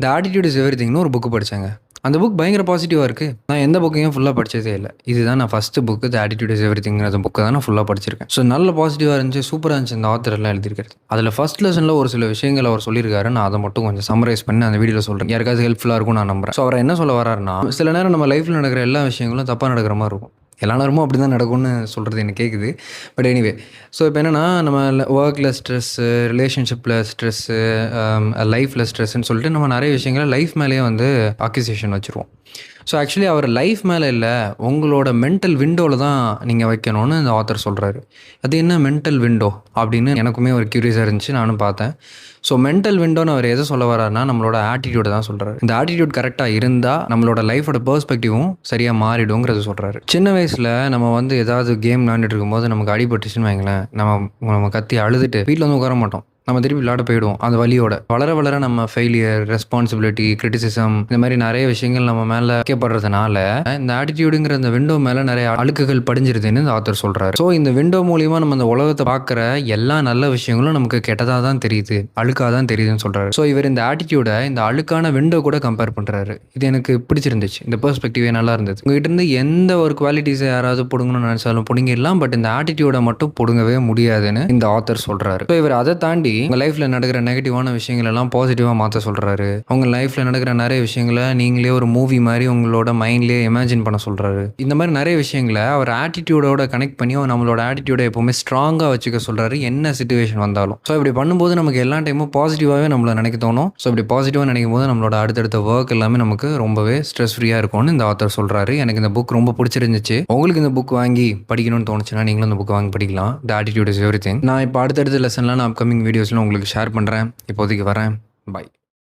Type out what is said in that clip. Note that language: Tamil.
த ஆட்டிட்யூட் இஸ் எவ்ரிதிங்னு ஒரு புக் படிச்சேங்க. அந்த புக் பயங்கர பாசிட்டிவா இருக்கு. நான் எந்த புக்கையும் ஃபுல்லா படிச்சதே இல்ல. இதுதான் நான் first book the attitude is எவ்ரிதிங்ங்கிற புக்க தான் நான் ஃபுல்லா படிச்சிருக்கேன். ஸோ நல்ல பாசிட்டிவா இருந்துச்சு. சூப்பரா இருந்துச்சு இந்த ஆத்தர் எல்லாம் எழுதியிருக்கிறது. அதில ஃபர்ஸ்ட் லெசன்ல ஒரு சில விஷயங்கள் அவர் சொல்லியிருக்காரு. நான் அத மட்டும் கொஞ்சம் சம்மரைஸ் பண்ணி அந்த வீடியோல சொல்றேன். யாருக்காவது ஹெல்ப்ஃபுல்லா இருக்கும்னு நான் நம்புறேன். ஸோ அவர் என்ன சொல்ல வர்றாருன்னா, சில நேரம் நம்ம லைஃப்ல நடக்கிற எல்லா விஷயங்களும் தப்பா நடக்கிற மாரி இருக்கும். எல்லா நேரமும் அப்படி தான் நடக்கும்னு சொல்றது எனக்கு கேட்குது. பட் எனிவே ஸோ இப்போ என்னன்னா நம்ம ஒர்க்ல ஸ்ட்ரெஸ்ஸு, ரிலேஷன்ஷிப்ல ஸ்ட்ரெஸ்ஸு, லைஃப்ல ஸ்ட்ரெஸ்ன்னு சொல்லிட்டு நம்ம நெறைய விஷயங்கள லைஃப் மேலேயே வந்து அக்யூசேஷன் வச்சுருவோம். ஸோ ஆக்சுவலி அவர் லைஃப் மேல இல்ல, உங்களோட மென்டல் விண்டோல தான் நீங்க வைக்கணும்னு இந்த ஆத்தர் சொல்றாரு. அது என்ன மென்டல் விண்டோ? அப்படின்னு எனக்குமே ஒரு கியூரியஸா இருந்துச்சு. நானும் பார்த்தேன். ஸோ மென்டல் விண்டோன்னு அவர் எத சொல்ல வர்றாருன்னா, நம்மளோட ஆட்டிட்யூட தான் சொல்றாரு. இந்த ஆட்டிட்யூட் கரெக்ட்டா இருந்தா, நம்மளோட லைஃபோட பெர்ஸ்பெக்டிவும் சரியா மாறிடுங்கிறத சொல்றாரு. சின்ன வயசுல நம்ம வந்து ஏதாவது கேம் விளையாண்டுட்டு இருக்கும்போது நமக்கு அடிபட்டுச்சுன்னு வைங்களேன், நம்ம நம்ம கத்தி அழுதுட்டு வீட்ல வந்து உட்கார மாட்டோம். நம்ம திருப்பி விளையாட போயிடுவோம் அந்த வலியோட. வளர வளர நம்ம ஃபெயிலியர், ரெஸ்பான்சிபிலிட்டி, கிரிட்டிசிசம் இந்த மாதிரி நிறைய விஷயங்கள் நம்ம மேல வைக்கப்படுறதுனால இந்த ஆட்டிடியூடுங்கிற இந்த விண்டோ மேல நிறைய அழுக்குகள் படிஞ்சிருதுன்னு இந்த ஆத்தர் சொல்றாரு. ஸோ இந்த விண்டோ மூலியமா நம்ம இந்த உலகத்தை பார்க்குற எல்லா நல்ல விஷயங்களும் நமக்கு கெட்டதாக தான் தெரியுது, அழுக்காக தான் தெரியுதுன்னு சொல்றாரு. ஸோ இவர் இந்த ஆட்டிடியூடை இந்த அழுக்கான விண்டோ கூட கம்பேர் பண்றாரு. இது எனக்கு பிடிச்சிருந்துச்சு. இந்த பெர்ஸ்பெக்டிவே நல்லா இருந்தது. உங்ககிட்ட இருந்து எந்த ஒரு குவாலிட்டிஸை யாராவது பிடுங்கணும்னு நினைச்சாலும் பிடுங்கிடலாம், பட் இந்த ஆட்டிடியூடை மட்டும் பிடுங்கவே முடியாதுன்னு இந்த ஆத்தர் சொல்றாரு. ஸோ இவர் அதை தாண்டி உங்க லைஃப்ல நடக்கிற நெகட்டிவான விஷயங்கள் எல்லாம் பாசிட்டிவா மாற்ற சொல்றாரு. உங்க லைஃப்ல நடக்கிற நிறைய விஷயங்களை நீங்களே ஒரு மூவி மாதிரி உங்களோட மைண்ட்லயே இமேஜின் பண்ண சொல்றாரு. இந்த மாதிரி நிறைய விஷயங்களை அவர் ஆட்டிடியூடோட கனெக்ட் பண்ணி நம்மளோட ஆட்டிடியூடை எப்பவுமே ஸ்ட்ராங்கா வச்சுக்க சொல்றாரு, என்ன சிச்சுவேஷன் வந்தாலும். ஸோ இப்படி பண்ணும்போது நமக்கு எல்லா டைமும் பாசிட்டிவாவே நம்மள நினைக்க தோணும். ஸோ இப்படி பாசிட்டிவா நினைக்கும் போது நம்மளோட அடுத்தடுத்த ஒர்க் எல்லாமே நமக்கு ரொம்பவே ஸ்ட்ரெஸ் ஃப்ரீயா இருக்கும்னு இந்த ஆத்தர் சொல்றாரு. எனக்கு இந்த புக் ரொம்ப பிடிச்சிருந்துச்சு. உங்களுக்கு இந்த புக் வாங்கி படிக்கணும்னு தோணுச்சுன்னா நீங்களும் இந்த புக் வாங்கி படிக்கலாம். த ஆட்டிடியூட் இஸ் எவ்ரிதிங். நான் இப்போ அடுத்தடுத்த லெசன்லாம் நான் அப்கமிங் வீடியோஸ்ல உங்களுக்கு ஷேர் பண்றேன். இப்போதைக்கு வரேன். பை.